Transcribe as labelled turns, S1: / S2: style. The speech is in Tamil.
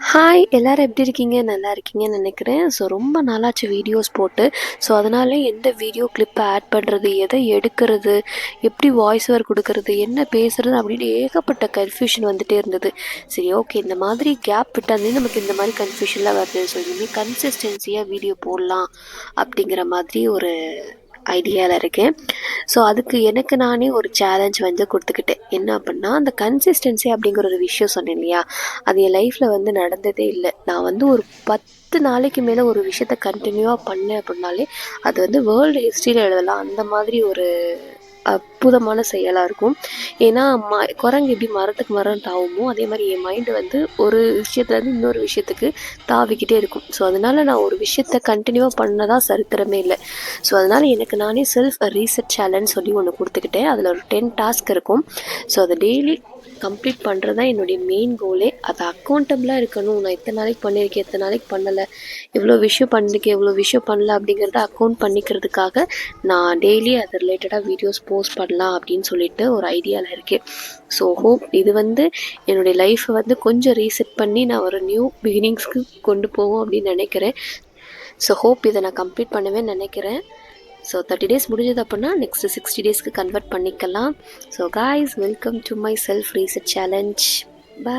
S1: ஹாய் எல்லாரும் எப்படி இருக்கீங்க? நல்லா இருக்கீங்கன்னு நினைக்கிறேன். ஸோ ரொம்ப நாளாச்சு வீடியோஸ் போட்டு. ஸோ அதனால எந்த வீடியோ கிளிப்பை ஆட் பண்ணுறது, எதை எடுக்கிறது, எப்படி வாய்ஸ் ஓவர் கொடுக்கறது, என்ன பேசுறது அப்படின்னு ஏகப்பட்ட கன்ஃபியூஷன் வந்துட்டே இருந்தது. சரி, ஓகே, இந்த மாதிரி கேப் விட்டாலே நமக்கு இந்த மாதிரி கன்ஃபியூஷன்லாம் வருது. ஸோ இனிமேல் கன்சிஸ்டன்சியாக வீடியோ போடலாம் அப்படிங்கிற மாதிரி ஒரு ஐடியாவில் இருக்கேன். ஸோ அதுக்கு எனக்கு நானே ஒரு சேலஞ்ச் வந்து கொடுத்துக்கிட்டேன். என்ன அப்படின்னா, அந்த கன்சிஸ்டன்சி அப்படிங்கிற ஒரு விஷயம் சொன்னேன் இல்லையா, அது என் லைஃப்பில் வந்து நடந்ததே இல்லை. நான் வந்து ஒரு 10 நாளைக்கு மேலே ஒரு விஷயத்த கண்டினியூவாக பண்ணேன் அப்படின்னாலே அது வந்து வேர்ல்டு ஹிஸ்ட்ரியில் எழுதலாம். அந்த மாதிரி ஒரு அற்புதமான செயலாக இருக்கும். ஏன்னா குரங்கு எப்படி மரத்துக்கு மரம் தாவுமோ அதே மாதிரி என் மைண்டு வந்து ஒரு விஷயத்துலேருந்து இன்னொரு விஷயத்துக்கு தாவிக்கிட்டே இருக்கும். ஸோ அதனால் நான் ஒரு விஷயத்த கண்டினியூவாக பண்ணதாக சரித்திரமே இல்லை. ஸோ அதனால் எனக்கு நானே செல்ஃப் ரீசெட் சேலஞ்ச் சொல்லி ஒன்று கொடுத்துக்கிட்டேன். அதில் ஒரு 10 டாஸ்க் இருக்கும். ஸோ அதை டெய்லி கம்ப்ளீட் பண்ணுறது தான் என்னுடைய மெயின் கோலே. அது அக்கௌண்டபிளாக இருக்கணும். நான் எத்தனை நாளைக்கு பண்ணியிருக்கேன், எத்தனை நாளைக்கு பண்ணலை, எவ்வளோ விஷயம் பண்ணியிருக்கேன், எவ்வளோ விஷயம் பண்ணல அப்படிங்கிறத அக்கௌண்ட் பண்ணிக்கிறதுக்காக நான் டெய்லி அது ரிலேட்டடாக வீடியோஸ் போஸ்ட் பண்ணலாம் அப்படின்னு சொல்லிட்டு ஒரு ஐடியாவில் இருக்கேன். ஸோ ஹோப் இது வந்து என்னுடைய லைஃப்பை வந்து கொஞ்சம் ரீசெட் பண்ணி நான் ஒரு நியூ பிகினிங்ஸ்க்கு கொண்டு போவோம் அப்படின்னு நினைக்கிறேன். ஸோ ஹோப் இதை நான் கம்ப்ளீட் பண்ணுவேன்னு நினைக்கிறேன். ஸோ 30 டேஸ் முடிஞ்சது அப்படின்னா நெக்ஸ்ட்டு 60 டேஸ்க்கு கன்வெர்ட் பண்ணிக்கலாம். So guys, welcome to my self reset challenge. Bye.